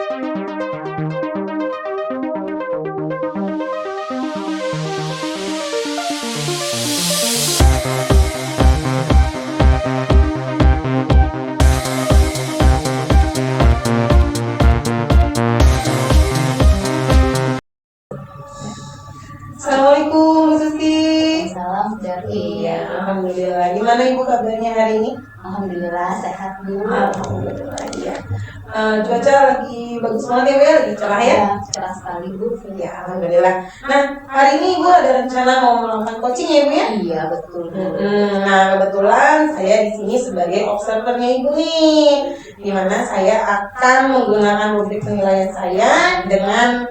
Assalamualaikum Bu Susi. Salam dari. Iya, alhamdulillah. Gimana Ibu kabarnya hari ini? Alhamdulillah sehat Bu. Alhamdulillah. Iya. Cuaca lagi bagus banget ya Bu ya, lagi cerah ya? Cerah sekali Bu. Iya, alhamdulillah. Nah, hari ini Ibu ada rencana mau melakukan coaching ya Bu ya? Iya betul. Nah, kebetulan saya di sini sebagai observernya Ibu nih, dimana saya akan menggunakan rubrik penilaian saya dengan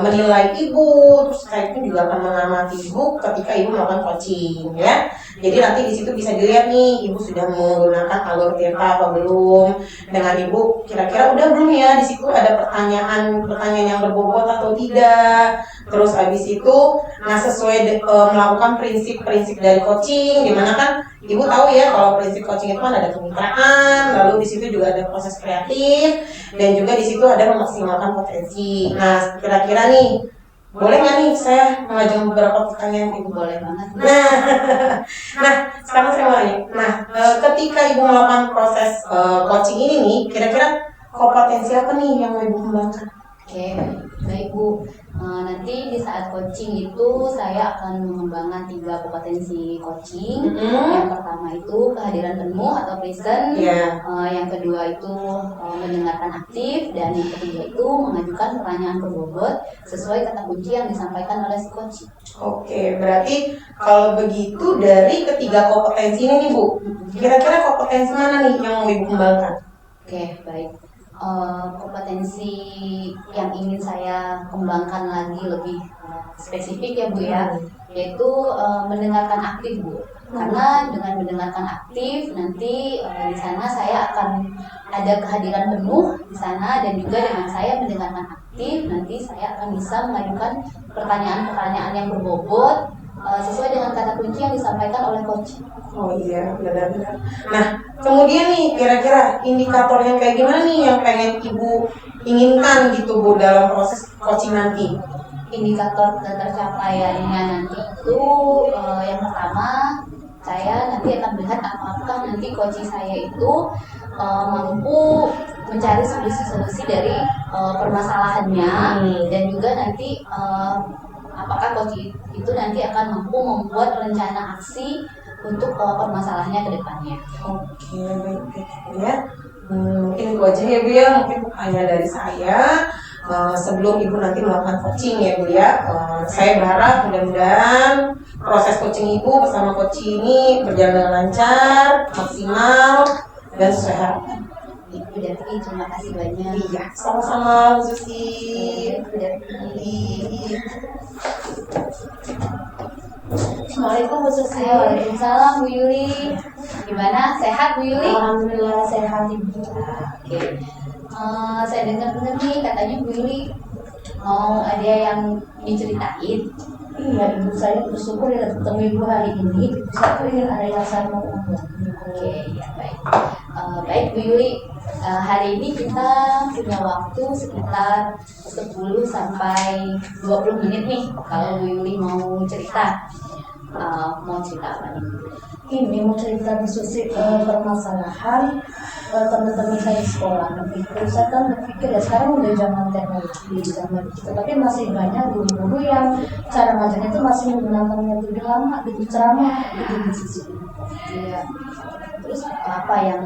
menilai Ibu, terus saya itu juga akan mengamati Ibu ketika Ibu melakukan coaching ya. Jadi nanti di situ bisa dilihat nih Ibu sudah menggunakan alur Tirta apa belum. Dengan Ibu kira-kira udah belum ya, di situ ada pertanyaan yang berbobot atau tidak. Terus habis itu sesuai melakukan prinsip-prinsip dari coaching, dimana kan Ibu tahu ya kalau prinsip coaching itu kan ada kemitraan, lalu di situ juga ada proses kreatif, dan juga di situ ada memaksimalkan potensi. Nah, kira-kira nih, boleh nggak nih saya mengajukan beberapa pertanyaan Ibu? Boleh banget. Nah, sekarang saya mau nanya. Nah, ketika Ibu melakukan proses coaching ini nih, kira-kira kompetensi apa nih yang mau Ibu kembangkan? Oke, baik Bu. Nanti di saat coaching itu saya akan mengembangkan 3 kompetensi coaching. Yang pertama itu kehadiran penuh atau present. Yang kedua itu mendengarkan aktif, dan yang ketiga itu mengajukan pertanyaan berbobot sesuai kata kunci yang disampaikan oleh si coaching. Oke, berarti kalau begitu dari ketiga kompetensi ini nih Bu, kira-kira kompetensi mana nih yang mau Ibu kembangkan? Oke, baik. Kompetensi yang ingin saya kembangkan lagi lebih spesifik ya Bu ya, yaitu mendengarkan aktif Bu. Karena dengan mendengarkan aktif nanti di sana saya akan ada kehadiran penuh di sana, dan juga dengan saya mendengarkan aktif nanti saya akan bisa mengajukan pertanyaan-pertanyaan yang berbobot sesuai dengan kata kunci yang disampaikan oleh coach. Oh iya, benar-benar. Nah, kemudian nih kira-kira indikator yang kayak gimana nih yang pengen Ibu inginkan gitu Bu dalam proses coaching nanti? Indikator tercapaiannya nanti itu yang pertama, saya nanti akan melihat apakah nanti coaching saya itu mampu mencari solusi-solusi dari permasalahannya, dan juga nanti apakah coaching itu nanti akan mampu membuat rencana aksi untuk permasalahannya ke depannya. Oke, baik ya. Mungkin itu aja ya Bu ya, mungkin hanya dari saya. Sebelum Ibu nanti melakukan coaching ya Bu ya, saya berharap mudah-mudahan proses coaching Ibu bersama coach ini berjalan dengan lancar, maksimal, dan sesuai harapan. Ibu Devi, terima kasih banyak. Iya, sama-sama Bu Susi. Ibu Devi. Assalamualaikum Bu Susi. Waalaikumsalam Bu Yuli. Gimana, sehat Bu Yuli? Alhamdulillah sehat Ibu. Oke. Saya dengar-dengar nih katanya Bu Yuli mau ada yang diceritain. Iya, Ibu, saya bersyukur ya ketemu Ibu hari ini. Saya ingin ada yang saya mau ngomong. Oke, ya baik. Baik Bu Yuli, hari ini kita punya waktu sekitar 10 sampai 20 menit nih kalau Bu Yuli mau cerita. Mau cerita apa nih? Ini mau cerita di sisi permasalahan teman-teman saya di sekolah. Saya kan berpikir ya sekarang udah zaman teknologi, zaman kita, tapi masih banyak guru-guru yang cara ngajarnya itu masih menggunakan metode lama, gitu ceramah, gitu di sisi ini. Iya. Terus apa yang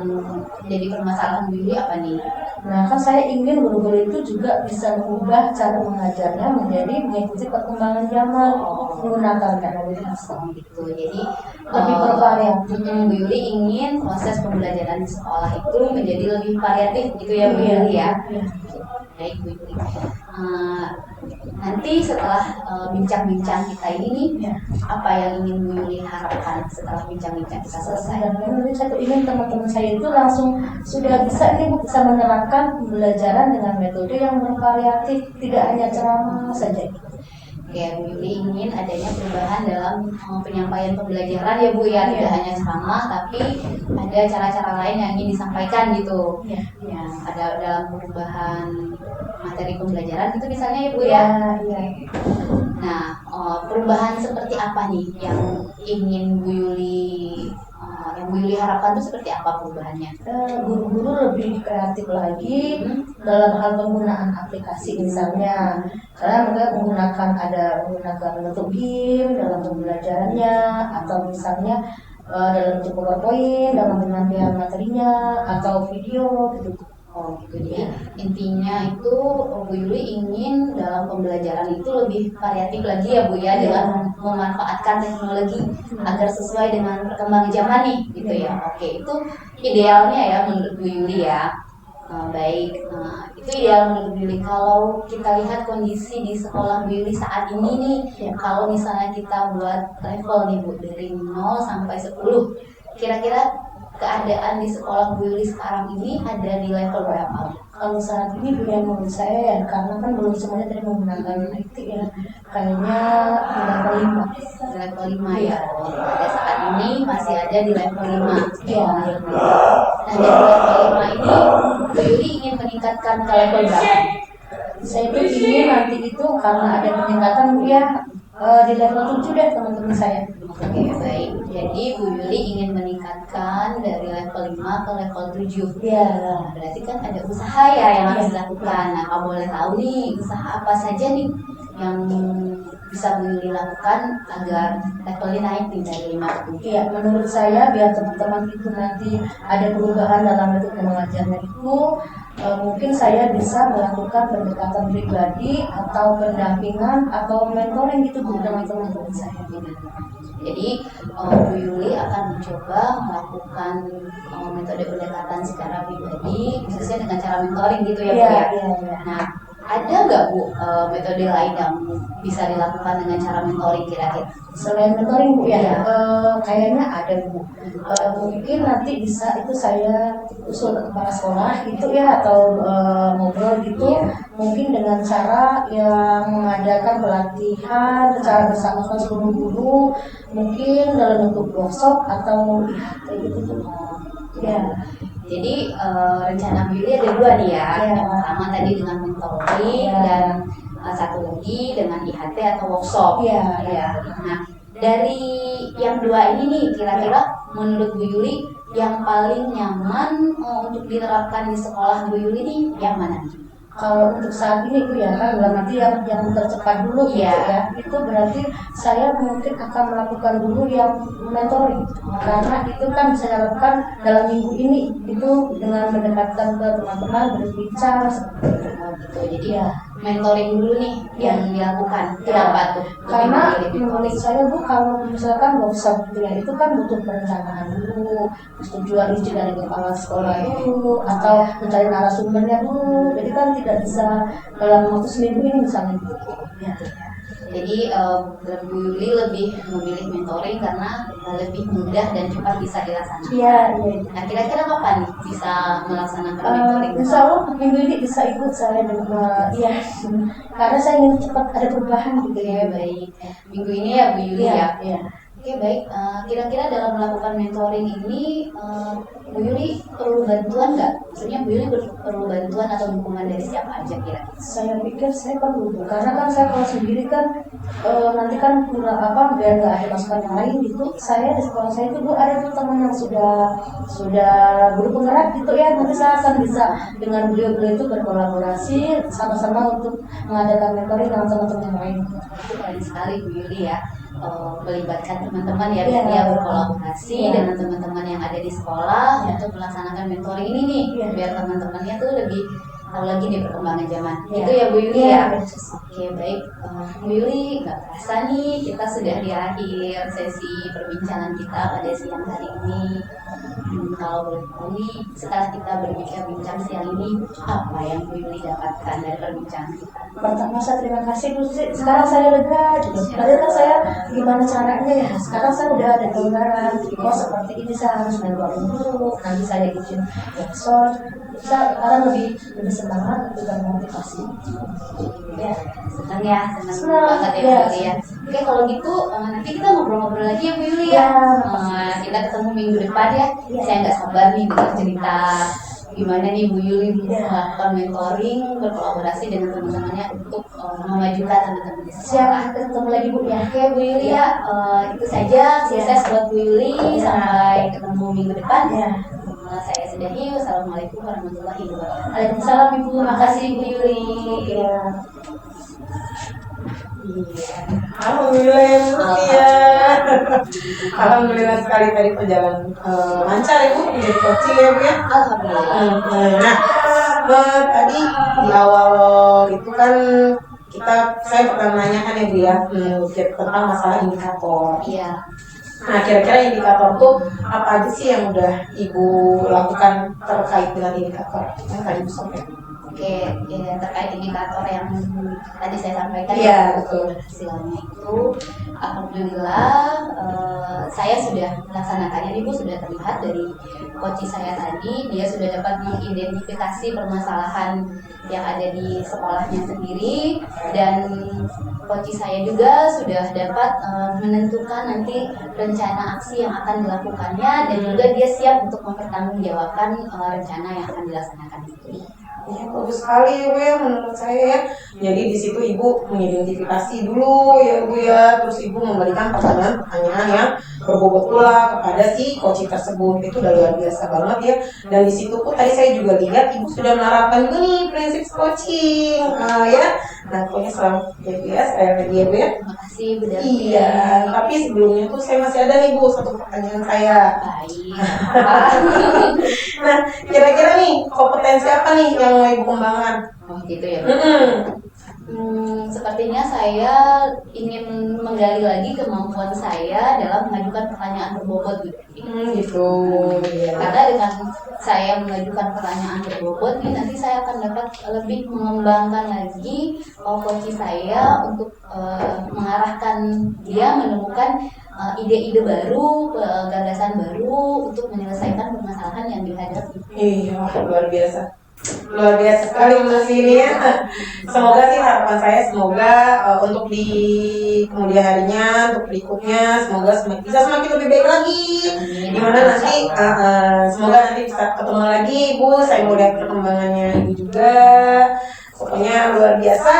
jadi permasalahan Bu Yuli apa nih? Nah, kan saya ingin guru-guru itu juga bisa mengubah cara mengajarnya menjadi mengikuti perkembangan zaman, menggunakan teknologi gitu. Jadi lebih bervariatif. Bu Yuli ingin proses pembelajaran di sekolah itu menjadi lebih variatif gitu ya Bu Yuli ya. Baik Bu Yuli. Nanti setelah bincang-bincang kita ini nih, apa yang ingin Bu Yuli harapkan setelah bincang-bincang kita selesai? Dan saya ingin teman-teman saya itu langsung sudah bisa menerapkan pembelajaran dengan metode yang bervariatif, tidak hanya ceramah saja. Ya, Bu Yuli ingin adanya perubahan dalam penyampaian pembelajaran ya Bu ya, tidak hanya ceramah tapi ada cara-cara lain yang ingin disampaikan gitu. Ya. Ya, ada dalam perubahan materi pembelajaran gitu misalnya ya Bu ya. Ya. Nah, perubahan seperti apa nih yang ingin Bu Yuli harapkan tuh seperti apa perubahannya? Guru-guru lebih kreatif lagi dalam hal penggunaan aplikasi misalnya, karena mereka menggunakan bentuk game dalam pembelajarannya, atau misalnya dalam bentuk PowerPoint dalam penyampaian materinya, atau video gitu. Oh gitu, jadi intinya itu Bu Yuli ingin dalam pembelajaran itu lebih variatif lagi ya Bu ya, dengan memanfaatkan teknologi agar sesuai dengan perkembangan zaman nih gitu ya. Oke, itu idealnya ya menurut Bu Yuli ya. Baik, itu ideal menurut Bu Yuli. Kalau kita lihat kondisi di sekolah Bu Yuli saat ini nih, kalau misalnya kita buat level nih Bu dari 0 sampai 10, kira-kira keadaan di sekolah Bu Yuli sekarang ini ada di level berapa? Kalau saat ini Bu, yang menurut saya ya, karena kan belum semuanya tadi menggunakan IT ya, kayaknya di level 5. Di level 5 ya. Pada saat ini masih ada di level 5. Ya. Nah, dari level 5 ini Bu Yuli ingin meningkatkan ke level berapa? Saya itu ingin nanti itu karena ada peningkatan Bu ya, di level 7 deh teman-teman saya. Oke, baik. Jadi Bu Yuli ingin meningkatkan dari level 5 ke level 7. Ya. Nah, berarti kan ada usaha ya yang harus dilakukan. Nah, kalau boleh tahu nih, usaha apa saja nih yang bisa Bu Yuli lakukan agar levelnya naik nih dari 5 ke 7? Iya, menurut saya biar teman-teman itu nanti ada perubahan dalam bentuk mengajarnya itu, mungkin saya bisa melakukan pendekatan pribadi atau pendampingan atau mentoring gitu Bu dengan teman-teman saya. Jadi Bu Yuli akan mencoba melakukan metode pendekatan secara pribadi, khususnya dengan cara mentoring gitu ya Bu ya. Iya. Nah, ada nggak Bu metode lain yang bisa dilakukan dengan cara mentoring kira-kira? Selain mentoring Bu ya, Iya. kayaknya ada Bu. Mungkin nanti bisa itu saya usul ke kepala sekolah gitu ya, atau ngobrol gitu. Iya. Mungkin dengan cara yang mengadakan pelatihan secara bersama seluruh guru, mungkin dalam bentuk workshop atau kayak gitu tuh. Ya. Jadi rencana Bu Yuli ada 2 nih ya. Iya. Yang pertama tadi dengan mentoring, Iya. dan satu lagi dengan IHT atau workshop. Iya. Nah, dari yang 2 ini nih, kira-kira menurut Bu Yuli yang paling nyaman untuk diterapkan di sekolah Bu Yuli nih yang mana? Kalau untuk saat ini Bu ya, kan dalam arti yang tercepat dulu gitu Iya. ya, itu berarti saya mungkin akan melakukan dulu yang mentoring, karena itu kan bisa dilakukan dalam minggu ini itu dengan mendekatkan ke teman-teman, berbicara seperti itu. Gitu. Jadi Ya. mentoring dulu nih yang dilakukan. Kenapa tuh? Karena Lebih memilih menurut mentoring? saya Bu, kalau misalkan workshop gitu ya, itu kan butuh perencanaan dulu, persetujuan izin dari kepala sekolah dulu, atau mencari narasumbernya dulu. Jadi kan tidak bisa dalam waktu seminggu ini misalnya gitu. Ya. Jadi Bu Yuli lebih memilih mentoring karena lebih mudah dan cepat bisa dilaksanakan. Iya. Nah, kira-kira kapan nih bisa melaksanakan mentoring? Insya Allah minggu ini bisa ikut saya dengan karena saya ingin cepat ada perubahan gitu ya. Baik. Minggu ini ya Bu Yuli ya. Iya. Oke, baik. Kira-kira dalam melakukan mentoring ini Bu Yuli perlu bantuan nggak? Maksudnya Bu Yuli perlu bantuan atau dukungan dari siapa aja kira-kira? Saya pikir saya perlu, karena kan saya kalau sendiri kan nanti kan kurang biar nggak ada masukan yang lain gitu. Saya di sekolah saya itu Bu ada tuh teman yang sudah guru penggerak gitu ya. Nanti saya akan bisa dengan beliau itu berkolaborasi sama-sama untuk mengadakan mentoring dengan teman-teman yang lain. Itu keren sekali Bu Yuli ya, melibatkan teman-teman ya, Iya. dia berkolaborasi Iya. dengan teman-teman yang ada di sekolah untuk melaksanakan mentoring ini nih, Iya. biar teman-temannya tuh lebih tahu lagi nih perkembangan zaman. Iya. Itu ya Bu Yuli Iya. ya. Oke, baik. Bu Yuli, nggak terasa nih kita sudah di akhir sesi perbincangan kita pada siang hari ini. Kalau boleh tahu nih, setelah kita berbincang-bincang siang ini, apa yang Bu Yuli dapatkan dari perbincangan kita? Pertama saya terima kasih Bu. Sekarang saya lega gitu. Tadi kan saya gimana caranya ya. Sekarang saya udah ada gambaran. Oh seperti ini saya harus mengeluarkan dulu. Nanti saya izin workshop. sekarang lebih semangat, lebih termotivasi. Ya. Senang ya, senang Senang, banget ya Bu ya. Yuli ya. Oke kalau gitu nanti kita ngobrol-ngobrol lagi ya Bu Yuli ya. Kita ketemu minggu depan ya. Saya nggak sabar nih dengar cerita gimana nih Bu Yuli melakukan mentoring, berkolaborasi dengan teman-temannya untuk memajukan teman-teman di sekolah. Siap, ketemu lagi Bu ya. Oke Bu Yuli ya, itu saja. Sukses buat Bu Yuli. Sampai ketemu minggu depan. Ya. Saya sudahi. Wassalamualaikum warahmatullahi wabarakatuh. Waalaikumsalam Ibu, Makasih Bu Yuli. Ya. Alhamdulillah ya Bu ya. Alhamdulillah sekali tadi perjalanan lancar ya Bu, menjadi coaching ya Bu ya. Alhamdulillah. Nah, tadi di awal itu kan saya pernah menanyakan ya Bu ya, tentang masalah indikator. Iya. Nah, kira-kira indikator tuh apa aja sih yang udah Ibu lakukan terkait dengan indikator yang tadi Bu sampaikan? Oke, ya, terkait indikator yang tadi saya sampaikan Iya, betul. hasilnya itu, alhamdulillah saya sudah melaksanakannya. Ibu sudah terlihat dari coach saya tadi, dia sudah dapat mengidentifikasi permasalahan yang ada di sekolahnya sendiri, dan coach saya juga sudah dapat menentukan nanti rencana aksi yang akan dilakukannya, dan juga dia siap untuk mempertanggungjawabkan rencana yang akan dilaksanakan itu. Ya, bagus sekali ya Bu ya, menurut saya ya. Jadi di situ Ibu mengidentifikasi dulu ya Bu ya, terus Ibu memberikan pertanyaan-pertanyaan yang berbobot pula kepada si coach tersebut. Itu udah luar biasa banget ya. Dan di situ pun tadi saya juga lihat Ibu sudah menerapkan juga nih prinsip coaching, ya. Nah, pokoknya selamat ya Bu ya, sekali lagi ya Bu ya. Terima kasih Bu Davi. Iya, tapi sebelumnya tuh saya masih ada nih Bu, satu pertanyaan saya. Baik. Nah, kira-kira nih kompetensi apa nih yang mau Ibu kembangkan? Oh gitu ya Bu. Sepertinya saya ingin menggali lagi kemampuan saya dalam mengajukan pertanyaan berbobot Bu Davi. Gitu. Ya. Karena dengan saya mengajukan pertanyaan berbobot nih, nanti saya akan dapat lebih mengembangkan lagi coach saya untuk mengarahkan dia menemukan ide-ide baru, gagasan baru untuk menyelesaikan permasalahan yang dihadapi. Iya, luar biasa. Luar biasa sekali Mas ini ya. Semoga sih harapan saya semoga untuk di kemudian harinya, untuk berikutnya semoga bisa semakin lebih baik lagi. Dimana nanti semoga nanti bisa ketemu lagi Bu, saya mau lihat perkembangannya Ibu juga. Pokoknya luar biasa.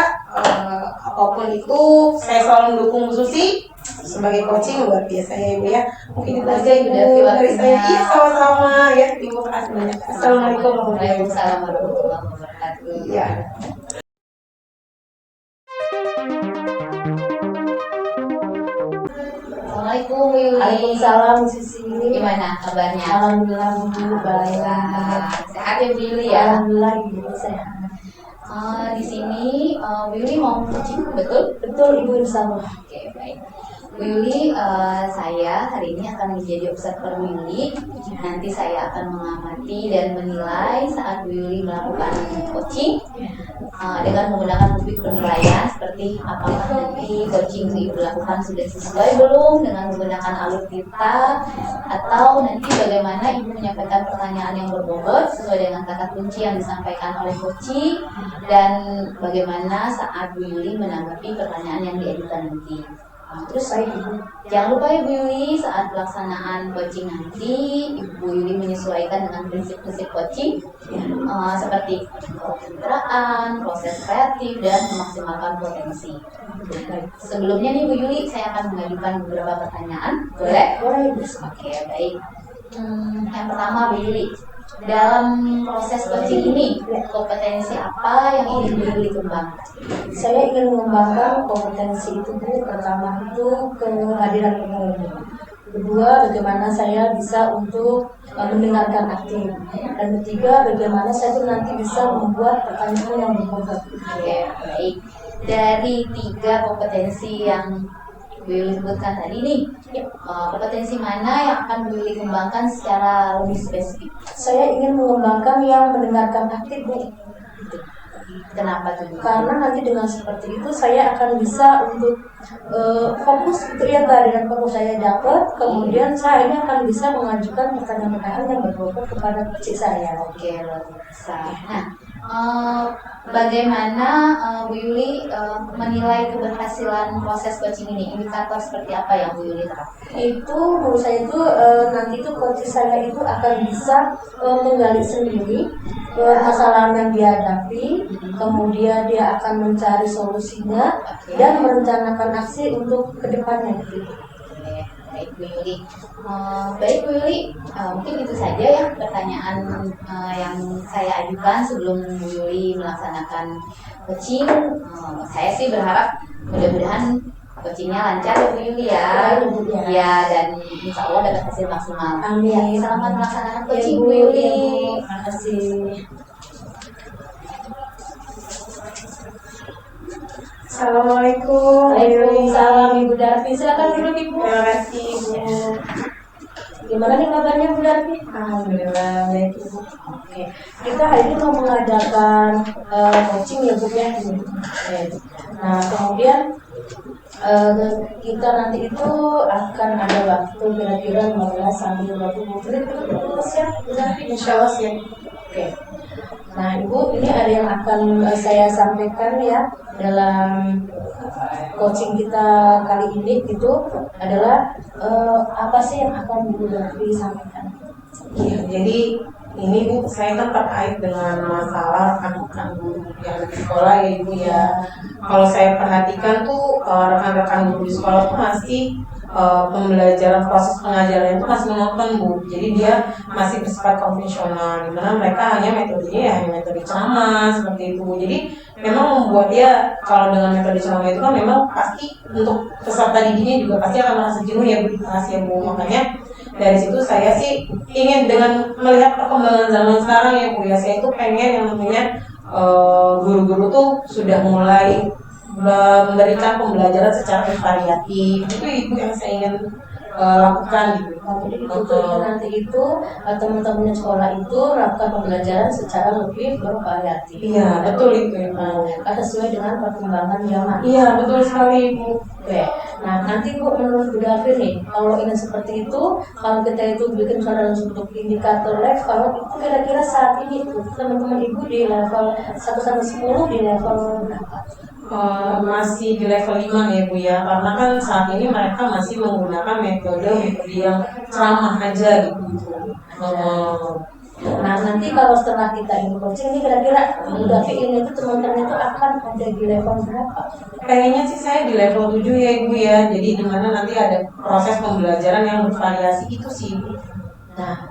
Apapun itu saya selalu mendukung Bu Susi sebagai coaching, luar biasa ya Ibu ya. Mungkin itu aja Ibu dari saya. Iya, sama-sama ya. Terima kasih banyak. Assalamualaikum warahmatullahi Waalaikumsalam warahmatullahi wabarakatuh. Iya. Assalamualaikum Bu Yuli. Waalaikumsalam Sisi. Gimana kabarnya? Alhamdulillah Bu, baik. Sehat ya Bu Yuli ya? Alhamdulillah Ibu sehat. Di sini Bu Yuli mau coaching, betul? Betul Ibu insya Allah. Oke, baik. Bu Yuli, saya hari ini akan menjadi observer Bu Yuli. Nanti saya akan mengamati dan menilai saat Bu Yuli melakukan coaching dengan menggunakan rubrik penilaian seperti apakah nanti coaching yang Ibu lakukan sudah sesuai belum dengan menggunakan alutsista, atau nanti bagaimana Ibu menyampaikan pertanyaan yang berbobot sesuai dengan kata kunci yang disampaikan oleh coaching, dan bagaimana saat Bu Yuli menanggapi pertanyaan yang diajukan nanti. Terus jangan lupa ya Bu Yuli, saat pelaksanaan coaching nanti Ibu Yuli menyesuaikan dengan prinsip-prinsip coaching seperti kemitraan, proses kreatif, dan memaksimalkan potensi. Sebelumnya nih Bu Yuli, saya akan mengajukan beberapa pertanyaan. Boleh? Boleh Ibu. Oke, baik. Yang pertama Bu Yuli, dalam proses coaching ini kompetensi apa yang ingin Bu Yuli kembangkan? Saya ingin mengembangkan kompetensi itu Bu. Pertama itu kehadiran pengunjung. Kedua, bagaimana saya bisa untuk mendengarkan aktif. Dan ketiga, bagaimana saya itu nanti bisa membuat pertanyaan yang berbobot. Oke, baik. Dari 3 kompetensi yang Bu Yuli sebutkan tadi nih, kompetensi mana yang akan Bu Yuli kembangkan secara lebih spesifik? Saya ingin mengembangkan yang mendengarkan aktif Bu. Kenapa tuh? Karena nanti dengan seperti itu saya akan bisa untuk fokus itu ya tadi, dan fokus saya dapat, kemudian saya ini akan bisa mengajukan pertanyaan-pertanyaan yang berbobot kepada coach saya. Oke, luar biasa. Nah, bagaimana Bu Yuli menilai keberhasilan proses coaching ini? Indikator seperti apa yang Bu Yuli terapkan? Itu menurut saya itu nanti itu coach saya itu akan bisa menggali sendiri masalah yang dihadapi, kemudian dia akan mencari solusinya dan merencanakan aksi untuk kedepannya gitu. Baik Bu Yuli, baik Bu Yuli, mungkin itu saja ya pertanyaan yang saya ajukan sebelum Bu Yuli melaksanakan coaching. Saya sih berharap mudah-mudahan coachingnya lancar ya Bu Yuli ya. Ya, dan insya Allah dapat hasil maksimal. Amin. Selamat melaksanakan coaching Bu Yuli. Terima kasih. Assalamualaikum. Waalaikumsalam Ibu Darvi. Silakan duduk Ibu. Terima kasih Bu. Gimana nih kabarnya Bu Darvi? Alhamdulillah baik Ibu. Oke. Kita hari ini mau mengadakan coaching ya Bu ya. Oke. Nah kemudian kita nanti itu akan ada waktu kira-kira 15 sampai 20 menit terus ya Bu Darvi. Insya Allah sih. Oke. Nah Ibu, ini ada yang akan saya sampaikan ya dalam coaching kita kali ini itu adalah apa sih yang akan Ibu Darvi sampaikan? Iya, jadi ini Bu, saya kan terkait dengan masalah rekan-rekan guru yang di sekolah ya Ibu ya. Kalau saya perhatikan tuh rekan-rekan guru di sekolah tuh masih pembelajaran proses pengajaran itu masih monoton Bu. Jadi dia masih bersifat konvensional, dimana mereka hanya metodenya ya hanya metode ceramah seperti itu. Jadi memang membuat dia kalau dengan metode ceramah itu kan memang pasti untuk peserta didiknya juga pasti akan merasa jenuh ya Bu di kelas ya Bu. Makanya dari situ saya sih ingin dengan melihat perkembangan zaman sekarang ya Bu ya, saya itu pengen yang namanya guru-guru tuh sudah mulai memberikan pembelajaran secara bervariatif. Itu Ibu yang saya ingin lakukan gitu. Jadi nanti itu teman-teman sekolah itu melakukan pembelajaran secara lebih bervariatif. Iya betul itu Ibu. Sesuai dengan perkembangan zaman. Iya betul sekali Ibu. Oke. Nah nanti Bu menurut Bu Darvi nih, kalau ingin seperti itu, kalau kita itu bikin dalam bentuk indikator level, itu kira-kira saat ini tuh teman-teman Ibu di level 1 sampai 10 di level berapa? Masih di level 5 ya Bu ya, karena kan saat ini mereka masih menggunakan metode yang ceramah aja gitu. Nah nanti kalau setelah kita ini coaching ini kira-kira Bu Darvi ini tuh teman-teman itu akan ada di level berapa? Kayaknya sih saya di level 7 ya Ibu ya, jadi dimana nanti ada proses pembelajaran yang bervariasi itu sih Ibu. Nah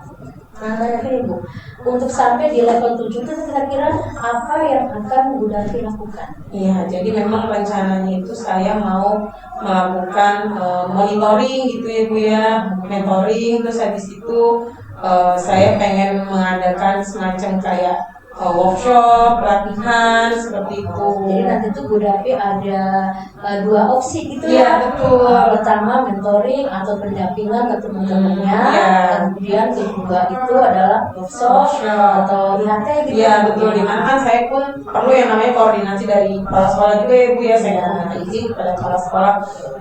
ini Bu, untuk sampai di level 7 itu kira-kira apa yang akan Bu Darvi lakukan? Iya, jadi memang rencananya itu saya mau melakukan monitoring gitu ya Bu ya, mentoring, terus habis itu saya pengen mengadakan semacam kayak workshop, pelatihan seperti itu. Jadi nanti tuh Bu Darvi ada 2 opsi gitu Iya, ya. betul. Pertama mentoring atau pendampingan ke teman-temannya. Iya. Kemudian kedua itu adalah workshop atau IHT gitu. Iya betul, dimana kan saya pun perlu yang namanya koordinasi dari kepala sekolah juga ya Bu ya, saya minta izin kepada kepala sekolah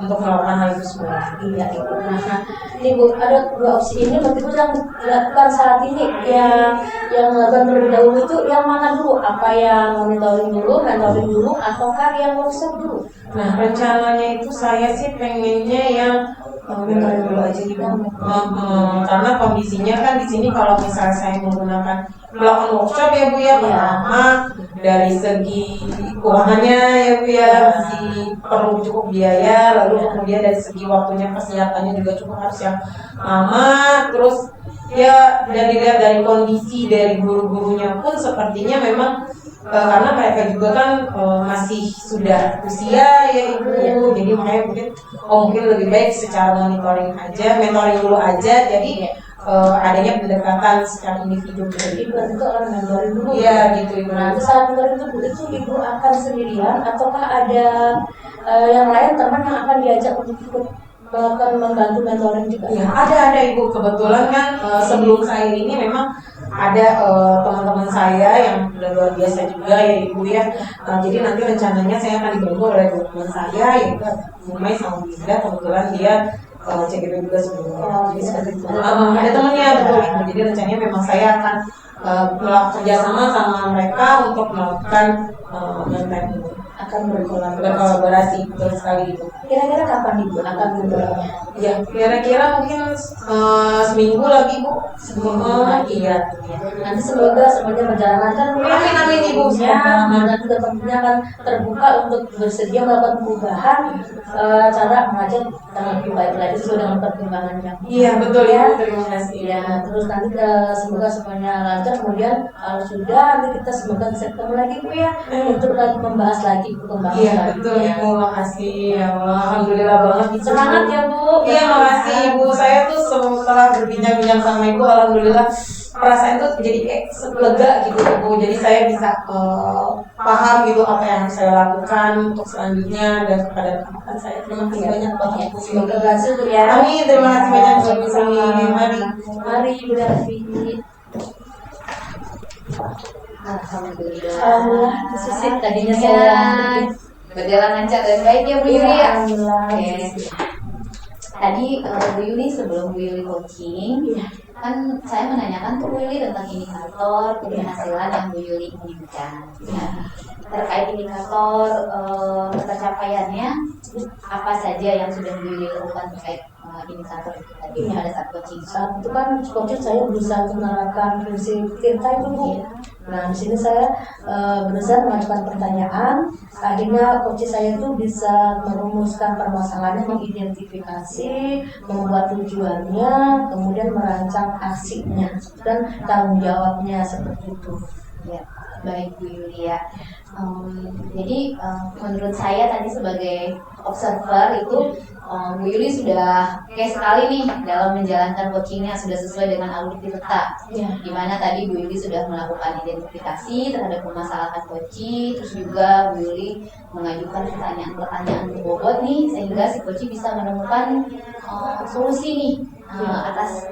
untuk melakukan hal itu semua. Iya Ibu. Nah ini Bu, ada 2 opsi ini berarti Bu yang dilakukan saat ini yang melakukan terlebih dahulu itu yang mana dulu? Apa yang mentoring dulu, ataukah yang workshop dulu? Nah rencananya itu saya sih pengennya yang mentoring dulu aja gitu. Karena kondisinya kan di sini kalau misalnya saya melakukan workshop ya Bu ya, pertama dari segi keuangannya ya Bu ya masih perlu cukup biaya, lalu kemudian dari segi waktunya persiapannya juga cukup harus yang lama, terus ya dan dilihat dari kondisi dari guru-gurunya pun sepertinya memang karena mereka juga kan masih sudah usia ya Ibu, jadi makanya mungkin lebih baik secara mentoring dulu aja, jadi adanya pendekatan secara individu Ibu itu orang mentoring dulu. Iya gitu Ibu. Nah saat mentoring itu Ibu akan sendirian ataukah ada yang lain teman yang akan diajak untuk ikut melakukan membantu mentoring juga? Ya, ada Ibu, kebetulan kan sebelum saya ini memang ada teman-teman saya yang udah luar biasa juga ya Ibu ya. Jadi nanti rencananya saya akan dibantu oleh teman saya yaitu Umay sama Bunda, kebetulan dia CGP juga sebelumnya. Jadi seperti itu. Ada temannya betul Ibu. Jadi rencananya memang saya akan kerjasama sama mereka untuk melakukan konten ini. Akan berkolaborasi betul sekali itu. Kira-kira kapan Ibu akan memulainya? Ya, kira-kira mungkin seminggu lagi Bu. Iya. Nanti semoga semuanya berjalan lancar. Amin Ibu. Dan juga tentunya akan terbuka untuk bersedia melakukan perubahan cara mengajar yang lebih baik lagi sesuai dengan perkembangannya. Iya betul ya. Terima kasih. Ya, terus nanti semoga semuanya lancar. Kemudian kalau sudah nanti kita semoga bisa ketemu lagi Bu ya untuk lagi membahas lagi perkembangan. Iya betul Ibu. Makasih ya Allah. Alhamdulillah banget. Semangat ya Bu. Iya makasih Ibu. Saya tuh setelah berbincang-bincang sama Ibu, alhamdulillah perasaan tuh jadi kayak lega gitu Ibu. Jadi saya bisa paham gitu apa yang saya lakukan untuk selanjutnya dan kepada teman saya. Terima kasih banyak banget Ibu. Semoga berhasil Bu ya. Amin. Terima kasih banyak Bu. Mari. Mari Bu Darvi. Alhamdulillah. Alhamdulillah, Susi tadinya Ya, saya berjalan lancar dan baik ya Bu Yuli ya. Alhamdulillah. Oke. Tadi Bu Yuli sebelum Bu Yuli coaching, kan saya menanyakan ke Bu Yuli tentang indikator keberhasilan yang Bu Yuli inginkan. Nah, terkait indikator pencapaiannya, apa saja yang sudah Bu Yuli lakukan terkait indikator itu tadi pada saat coaching? Saat itu kan coaching saya berusaha menerapkan prinsip Tirta itu Bu. Nah di sini saya berusaha mengajukan pertanyaan. Akhirnya coaching saya itu bisa merumuskan permasalahannya, mengidentifikasi, membuat tujuannya, kemudian merancang aksinya dan tanggung jawabnya seperti itu. Ya, baik Bu Yulia. Jadi menurut saya tadi sebagai observer itu Bu Yuli sudah oke sekali nih dalam menjalankan coachingnya, sudah sesuai dengan audit Tirta. Ya. Dimana tadi Bu Yuli sudah melakukan identifikasi terhadap permasalahan coaching, terus juga Bu Yuli mengajukan pertanyaan-pertanyaan berbobot nih sehingga si coaching bisa menemukan solusi nih atas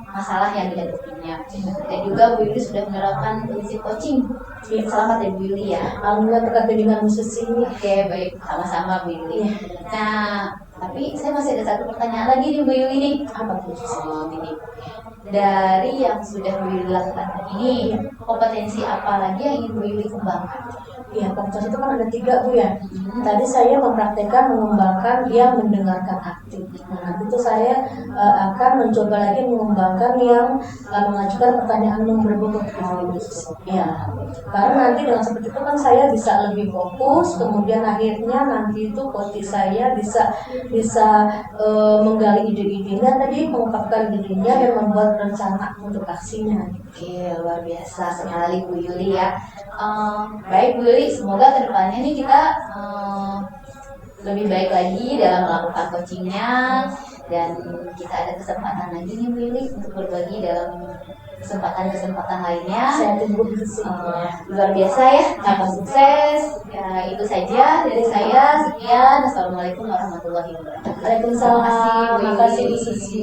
masalah yang dihadapinya. Dan juga Bu Yuli sudah menerapkan prinsip coaching. Selamat ya Bu Yuli ya. Alhamdulillah berkat bimbingan Susi. Oke, baik, sama-sama Bu Yuli. Nah, tapi saya masih ada satu pertanyaan lagi nih Bu Yuli nih. Apa tuh? Ini dari yang sudah Bu Yuli lakukan ini, kompetensi apa lagi yang ingin Bu Yuli kembangkan? Ya, kompetensi itu kan ada 3 Bu ya. Tadi saya mempraktekkan mengembangkan yang mendengarkan aktif. Nah, nanti itu saya akan mencoba lagi mengembangkan yang mengajukan pertanyaan yang berbobot. Ya, karena nanti dengan seperti itu kan saya bisa lebih fokus. Kemudian akhirnya nanti itu coach saya bisa menggali ide-idenya tadi, mengungkapkan idenya dan membuat rencana untuk aksinya. Oke, luar biasa sekali Bu Yuli ya. Baik Bu Yuli, semoga kedepannya nih kita lebih baik lagi dalam melakukan coachingnya dan kita ada kesempatan lagi nih Bu Yuli untuk berbagi dalam kesempatan-kesempatan lainnya. Saya tunggu di sini. Luar biasa ya, tambah sukses. Ya, itu saja dari saya. Sekian. Assalamualaikum warahmatullahi wabarakatuh. Waalaikumsalam. Terima Terima kasih kasih Bu Bu Susi.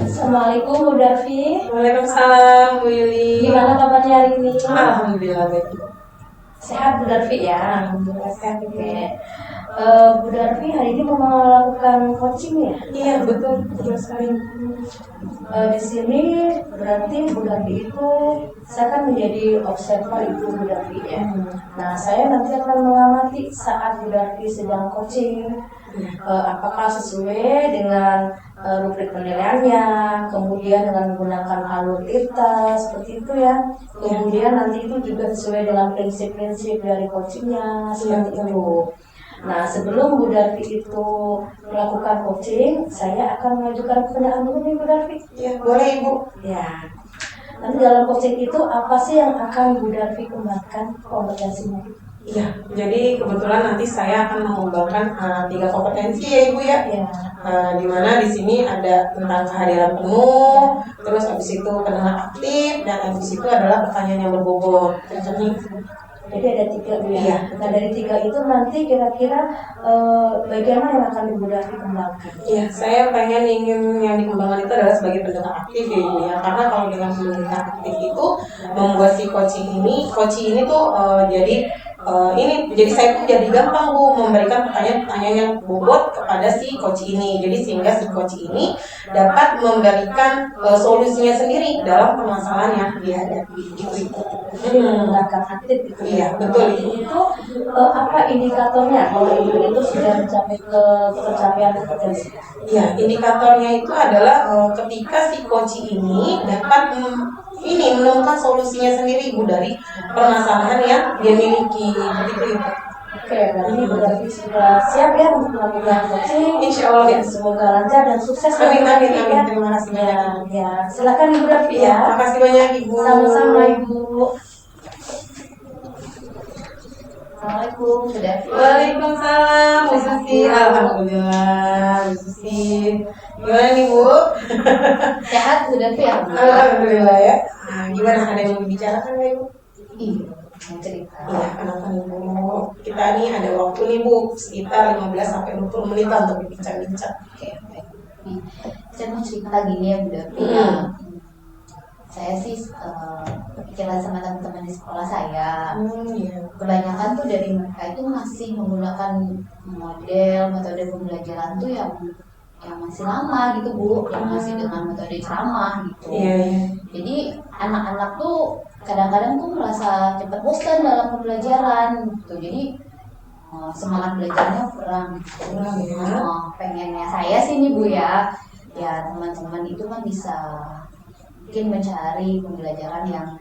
Assalamualaikum Bu Darvi. Waalaikumsalam Bu Yuli. Gimana kabarnya hari ini? Alhamdulillah baik. Sehat Bu Darvi ya. Alhamdulillah sehat Bu. Bu Darvi hari ini mau melakukan coaching ya? Iya betul sekali. Di sini berarti Bu Darvi itu saya kan menjadi observer itu Bu Darvi ya. Nah saya nanti akan mengamati saat Bu Darvi sedang coaching. Apakah sesuai dengan rubrik penilaiannya, kemudian dengan menggunakan alur Tirta seperti itu ya. Kemudian nanti itu juga sesuai dengan prinsip-prinsip dari coachingnya seperti itu. Nah sebelum Bu Darvi itu melakukan coaching, saya akan mengajukan pertanyaan dulu nih Bu Darvi. Iya boleh Ibu. Ya. Nanti dalam coaching itu apa sih yang akan Bu Darvi kembangkan kompetensinya? Iya, jadi kebetulan nanti saya akan mengembangkan 3 kompetensi ya Ibu ya. Ya. Di mana di sini ada tentang kehadiran penuh, terus habis itu pendengar aktif, dan habis itu adalah pertanyaan yang berbobot. Contohnya Jadi ada 3 Bu ya. Iya. Nah dari 3 itu nanti kira-kira bagian mana yang akan Ibu Davi kembangkan? Iya, saya ingin yang dikembangkan itu adalah sebagai pendengar aktif ya Ibu ya. Karena kalau dengan pendengar aktif itu membuat si coaching ini tuh jadi saya pun jadi gampang Bu memberikan pertanyaan-pertanyaan yang bobot kepada si coach ini. Jadi sehingga si coach ini dapat memberikan solusinya sendiri dalam permasalahan yang dihadapi gitu Ibu. Jadi menggunakan aktif gitu. Iya, betul Ibu. Itu apa indikatornya kalau Ibu itu sudah mencapai ke pencapaian kompetensi? Ya, indikatornya itu adalah ketika si coach ini dapat menemukan solusinya sendiri Ibu dari permasalahan yang dia miliki begitu Ibu. Oke, berarti Ibu Davi sudah siap ya untuk melakukan coaching. Insya Allah ya. Semoga lancar dan sukses. Amin, Ibu amin, Davi, amin. ya. Terima kasih banyak Ibu. Ya, silakan Ibu Davi Ya, ya. terima kasih banyak Ibu. Sama-sama Ibu. Assalamualaikum, Bu Davi. Waalaikumsalam, Bu Susi. Alhamdulillah, Bu Susi. Gimana nih Bu? Sehat Bu Davi ya? Alhamdulillah ya. Nah, gimana, ada yang mau dibicarakan nggak Ibu? Iya, mau cerita. Iya, kenapa nih Bu? Kita nih ada waktu nih Bu, sekitar 15-20 menit untuk berbincang-bincang. Oke, baik. Nih, saya mau cerita gini ya Bu Davi. Ya. Saya sih kepikiran sama teman-teman di sekolah saya. Iya. Kebanyakan tuh dari mereka itu masih menggunakan model metode pembelajaran tuh yang masih lama gitu Bu, yang masih dengan metode ceramah gitu. Iya, iya. Jadi anak-anak tuh kadang-kadang tuh merasa cepat bosan dalam pembelajaran gitu. Jadi semangat belajarnya kurang gitu. Kurang ya. Pengennya saya sih nih Bu ya teman-teman itu kan bisa mungkin mencari pembelajaran yang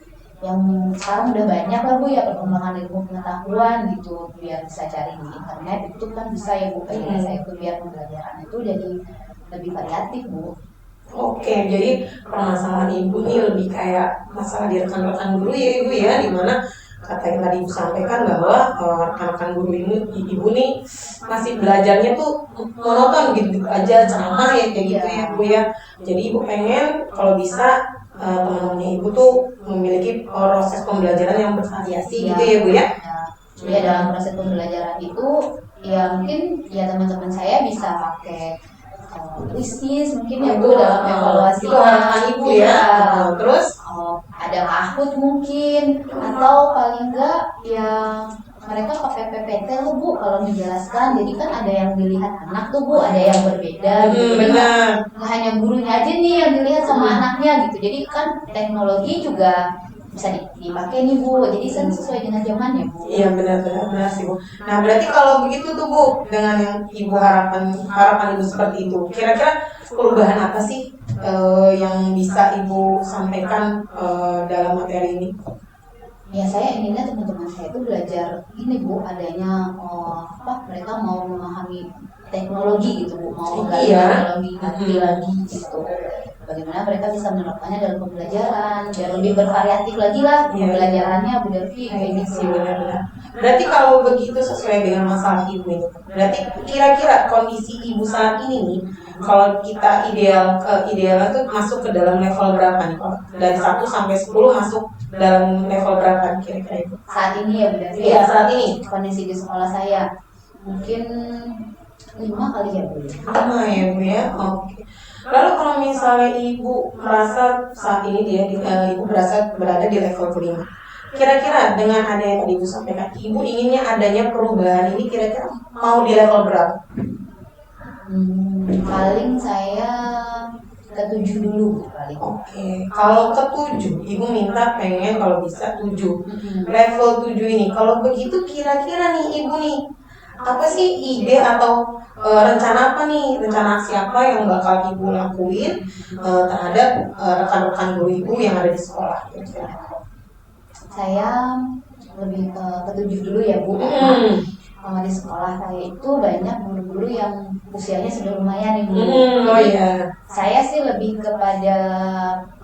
sekarang udah banyak lah Bu ya, perkembangan ilmu pengetahuan gitu, biar bisa cari di internet itu kan bisa ya Bu. Pengen saya itu biar pembelajaran itu jadi lebih variatif Bu. Oke, jadi permasalahan Ibu nih lebih kayak masalah di rekan-rekan guru ya Ibu ya, dimana kata yang tadi Ibu sampaikan bahwa rekan-rekan guru ini Ibu nih masih belajarnya tuh monoton gitu aja, ceramah ya kayak gitu ya Bu ya. Jadi Ibu pengen kalau bisa teman-teman Ibu tuh memiliki proses pembelajaran yang bervariasi gitu ya Bu ya. Ya dalam proses pembelajaran itu ya mungkin ya teman-teman saya bisa pakai krisis mungkin ya Bu dalam evaluasi itu harapan Ibu ya. Terus ada Kahoot mungkin atau paling enggak ya mereka pakai PPT loh Bu kalau menjelaskan. Jadi kan ada yang dilihat anak tuh Bu, ada yang berbeda gitu. Benar. Nggak hanya gurunya aja nih yang dilihat sama anaknya gitu. Jadi kan teknologi juga bisa dipakai nih Bu. Jadi kan sesuai dengan zamannya Bu. Iya benar sih Bu. Nah berarti kalau begitu tuh Bu, dengan yang Ibu harapan Ibu seperti itu, kira-kira perubahan apa sih yang bisa Ibu sampaikan dalam materi ini? Ya saya inginnya teman-teman saya itu belajar ini Bu, adanya mereka mau memahami teknologi gitu Bu, mau menggali teknologi lagi gitu. Bagaimana mereka bisa menerapkannya dalam pembelajaran, biar lebih bervariatif lagi lah pembelajarannya Bu Davi kayak gitu. Berarti kalau begitu sesuai dengan masalah Ibu ini, berarti kira-kira kondisi Ibu saat ini nih, kalau kita idealnya tuh masuk ke dalam level berapa nih? Dari 1 sampai 10 masuk dalam level berapa kira-kira Ibu? Saat ini ya Bu Davi. Iya, saat ini kondisi di sekolah saya mungkin 5 kali ya Bu. 5 ya Bu ya. Oke. Lalu kalau misalnya Ibu merasa saat ini Ibu berada di level kelima, kira-kira dengan ada yang tadi Ibu sampaikan, Ibu inginnya adanya perubahan ini kira-kira mau di level berapa? Paling saya ke-7 dulu paling. Oke. Kalau ke-7, Ibu minta pengen kalau bisa 7. Level 7 ini, kalau begitu kira-kira nih Ibu nih, apa sih ide atau rencana apa nih, rencana aksi apa yang bakal Ibu lakuin terhadap rekan-rekan guru Ibu yang ada di sekolah? Saya lebih ke-7 dulu ya Bu. Di sekolah saya itu banyak guru-guru yang usianya sudah lumayan nih Bu. Oh iya. Saya sih lebih kepada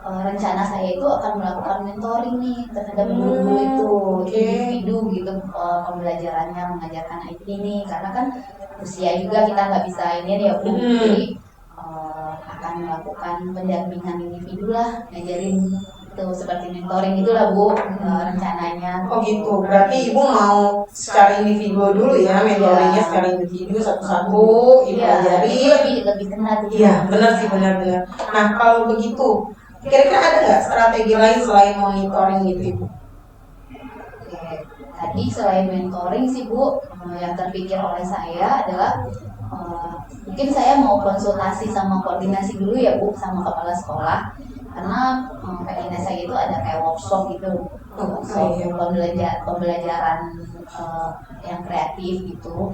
rencana saya itu akan melakukan mentoring nih terhadap guru-guru itu, individu gitu pembelajarannya mengajarkan IT ini, karena kan usia juga kita nggak bisa ini ya Bu. Jadi akan melakukan pendampingan individu lah, ngajarin itu seperti mentoring itulah Bu, rencananya. Oh gitu, berarti ibu mau secara individu dulu ya, mentoringnya secara individu satu-satu ibu Iya, ajari. itu lebih kena tuh. Iya, benar sih, benar-benar. Nah, kalau begitu, kira-kira ada nggak strategi lain selain monitoring gitu ibu? Oke, tadi selain mentoring sih Bu, yang terpikir oleh saya adalah mungkin saya mau konsultasi sama koordinasi dulu ya Bu sama kepala sekolah, karena pengennya saya itu ada kayak workshop gitu, workshop pembelajaran yang kreatif gitu.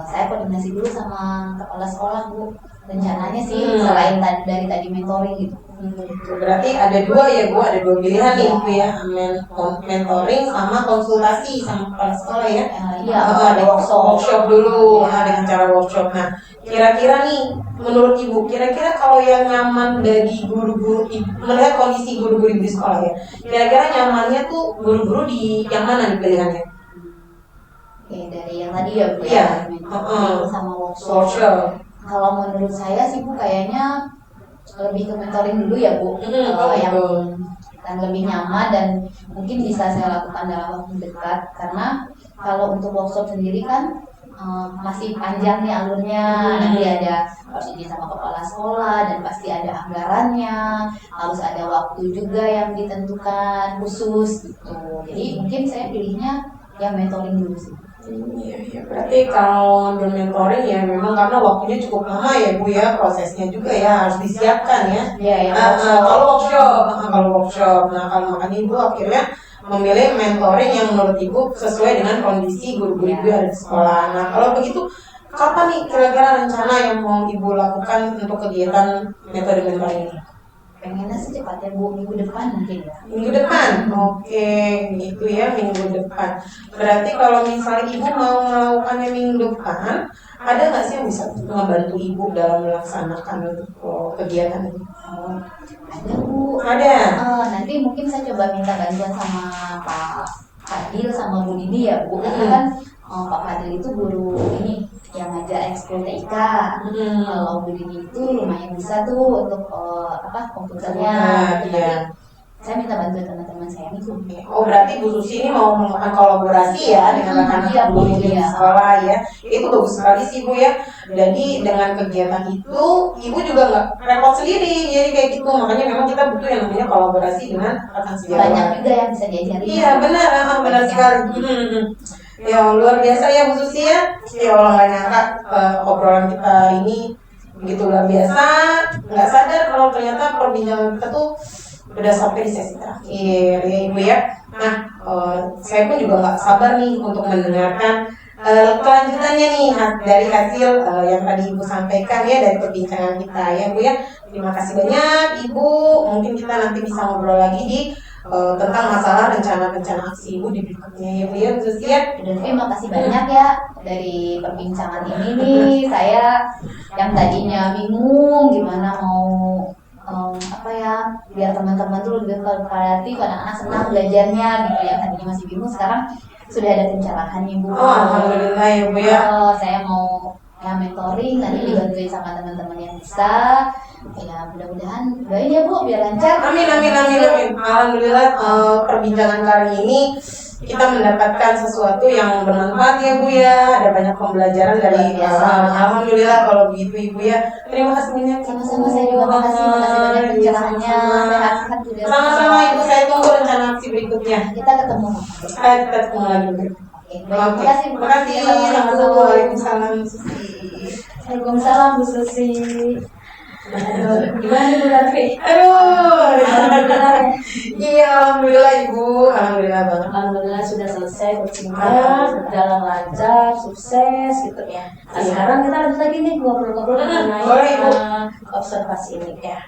Saya koordinasi dulu sama kepala sekolah Bu, rencananya sih selain dari tadi mentoring gitu. Berarti ada dua ya Bu, ada dua pilihan nih Bu ya, mentoring sama konsultasi sama kepala sekolah ya. Iya, Ada workshop dulu dengan cara workshop. Nah, kira-kira nih menurut ibu, kira-kira kalau yang nyaman dari guru-guru melihat kondisi guru-guru di sekolah ya, kira-kira nyamannya tuh guru-guru di yang mana nih pilihannya? Oke, dari yang tadi ya Bu Iya. ya, mentoring sama workshop. Kalau menurut saya sih Bu kayaknya lebih ke mentoring dulu ya Bu, yang lebih nyaman dan mungkin bisa saya lakukan dalam waktu dekat, karena kalau untuk workshop sendiri kan masih panjang nih alurnya, nanti ada harus izin sama kepala sekolah dan pasti ada anggarannya, harus ada waktu juga yang ditentukan khusus gitu. Jadi mungkin saya pilihnya yang mentoring dulu sih. Iya, berarti kalau ngambil mentoring ya memang karena waktunya cukup lama ya Bu ya, prosesnya juga ya harus disiapkan ya. Iya, ya. Kalau workshop, nah kalau makanya Ibu akhirnya memilih mentoring yang menurut Ibu sesuai dengan kondisi guru-guru Ibu yang ada di sekolah. Nah kalau begitu, kapan nih kira-kira rencana yang mau Ibu lakukan untuk kegiatan metode mentoring ini? Pengennya secepatnya Bu, minggu depan mungkin ya. Minggu depan? Oke, gitu ya, minggu depan. Berarti kalau misalnya Ibu mau melakukannya minggu depan, ada nggak sih yang bisa membantu Ibu dalam melaksanakan kegiatan ini? Ada Bu. Ada. Nanti mungkin saya coba minta bantuan sama Pak Fadil sama Bu Dini ya Bu. Karena kan Pak Fadil itu guru ini yang ngajar ekskul TIK. Kalau Bu Dini itu lumayan bisa tuh untuk komputernya. Iya. Saya minta bantuan teman-teman saya nih Bu. Oh berarti Bu Susi ini mau melakukan kolaborasi ya dengan rekan-rekan guru di sekolah ya. Itu bagus sekali sih Bu ya. Jadi dengan kegiatan itu Ibu juga nggak repot sendiri. Jadi kayak gitu, makanya memang kita butuh yang namanya kolaborasi dengan rekan sejawat. Banyak juga yang bisa diajarin. Iya benar sekali. Ya luar biasa ya Bu Susi ya. Ya Allah nggak nyangka obrolan kita ini begitu luar biasa. Nggak sadar kalau ternyata perbincangan kita tuh udah sampai di sesi terakhir ya Ibu ya. Nah, saya pun juga nggak sabar nih untuk mendengarkan kelanjutannya nih dari hasil yang tadi Ibu sampaikan ya dari perbincangan kita ya Bu ya. Terima kasih banyak Ibu. Mungkin kita nanti bisa ngobrol lagi di tentang masalah rencana-rencana aksi Ibu di berikutnya ya Bu ya, khusus ya. Dan terima kasih banyak ya dari perbincangan ini nih. Saya yang tadinya bingung gimana mau biar teman-teman tuh lebih kreatif, anak-anak senang belajarnya gitu ya. Tadinya masih bingung, sekarang sudah ada pencerahan nih Bu. Alhamdulillah ya Bu ya. Saya mau mentoring, nanti dibantuin sama teman-teman yang bisa. Ya mudah-mudahan doain ya Bu biar lancar. Amin. Alhamdulillah perbincangan kali ini kita mendapatkan sesuatu yang bermanfaat ya Bu ya. Ada banyak pembelajaran dari alhamdulillah kalau begitu Ibu ya. Terima kasih banyak. Sama-sama, saya juga makasih banyak pencerahannya. Sehat-sehat juga. Sama-sama Ibu, saya tunggu rencana aksi berikutnya. Kita ketemu. Kita ketemu lagi. Terima kasih. Terima kasih. Sama-sama. Waalaikumsalam. Waalaikumsalam Bu Susi. Gimana Bu Ratri? Iya, alhamdulillah Ibu, alhamdulillah banget. Alhamdulillah sudah selesai coachingnya, berjalan lancar, sukses gitu ya. Nah, sekarang kita lanjut lagi nih ngobrol-ngobrol mengenai observasi ini ya.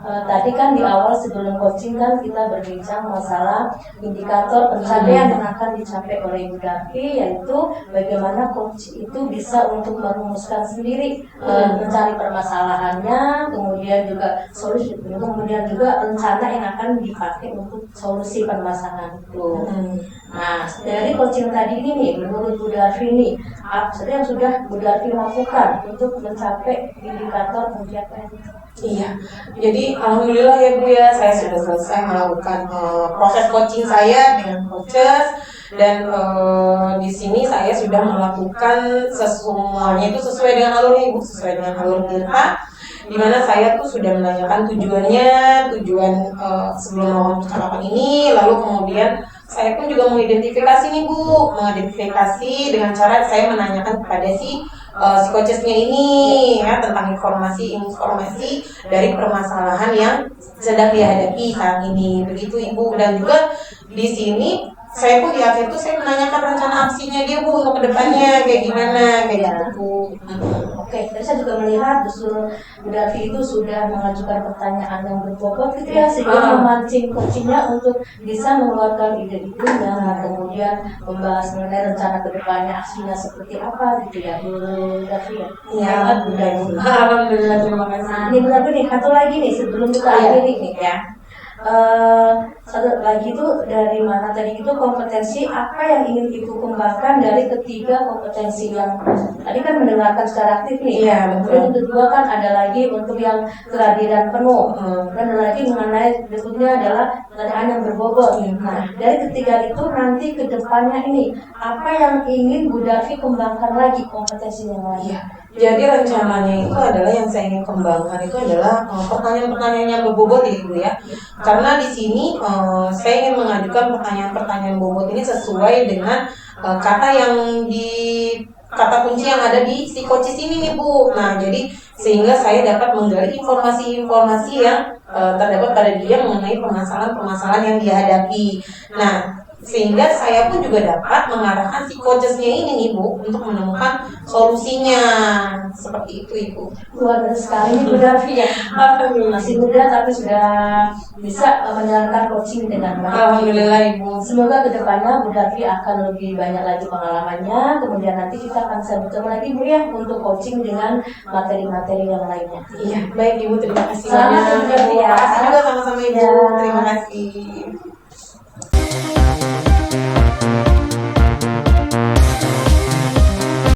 Tadi kan di awal sebelum coaching kan kita berbincang masalah indikator pencapaian yang akan dicapai oleh Ibu Davi, yaitu bagaimana coach itu bisa untuk merumuskan sendiri mencari permasalahannya, kemudian kemudian juga solusi, kemudian juga rencana yang akan dipakai untuk solusi permasalahan itu. Nah, dari coaching tadi ini nih, menurut Bu Darvi nih, apa saja yang sudah Bu Darvi lakukan untuk mencapai indikator pencapaian itu? Iya, jadi alhamdulillah ya Bu ya, saya sudah selesai melakukan proses coaching saya dengan coaches, dan di sini saya sudah melakukan semuanya itu sesuai dengan alurnya Bu, sesuai dengan alur kita, di mana saya tuh sudah menanyakan tujuan sebelum melakukan percakapan ini, lalu kemudian saya pun juga mengidentifikasi nih Bu, mengidentifikasi dengan cara saya menanyakan kepada si coachesnya ini ya tentang informasi dari permasalahan yang sedang dihadapi saat ini, begitu Ibu. Dan juga di sini saya pun di akhir itu saya menanyakan rencana aksinya dia Bu untuk kedepannya kayak gimana kayak gitu Bu. Oke, tadi saya juga melihat justru Bu Darvi itu sudah mengajukan pertanyaan yang berbobot gitu ya, sehingga memancing coachingnya untuk bisa mengeluarkan ide-idenya, kemudian membahas mengenai rencana kedepannya aksinya seperti apa gitu ya Bu Darvi ya. Iya, Bu Darvi. alhamdulillah, terima kasih. Nah, ini Bu Darvi nih, satu lagi nih sebelum kita akhiri nih ya. Satu lagi itu dari mana tadi itu kompetensi apa yang ingin Ibu kembangkan dari ketiga kompetensi yang tadi kan mendengarkan secara aktif nih. Iya, betul. Kemudian kedua kan ada lagi untuk yang kehadiran penuh. Dan ada lagi mengenai berikutnya adalah pertanyaan yang berbobot. Nah, dari ketiga itu nanti ke depannya ini apa yang ingin Bu Darvi kembangkan lagi kompetensi yang lain? Iya. Jadi rencananya itu adalah yang saya ingin kembangkan itu adalah pertanyaan-pertanyaan yang berbobot ya Ibu ya. Karena di sini saya ingin mengajukan pertanyaan-pertanyaan bobot ini sesuai dengan kata kunci yang ada di si coaches ini nih Bu. Nah, jadi sehingga saya dapat menggali informasi-informasi yang terdapat pada dia mengenai permasalahan-permasalahan yang dihadapi. Nah, sehingga saya pun juga dapat mengarahkan si coachesnya ini nih Bu untuk menemukan solusinya, seperti itu Ibu. Luar biasa sekali nih Bu Darvi ya. Masih muda tapi sudah bisa menjalankan coaching dengan baik. Alhamdulillah Ibu. Semoga kedepannya Bu Darvi akan lebih banyak lagi pengalamannya. Kemudian nanti kita akan bertemu lagi Bu ya untuk coaching dengan materi-materi yang lainnya. Iya, baik Ibu, terima kasih Selamat banyak. Bu Darvi ya. Terima kasih juga sama-sama Ibu. Ya. Terima kasih.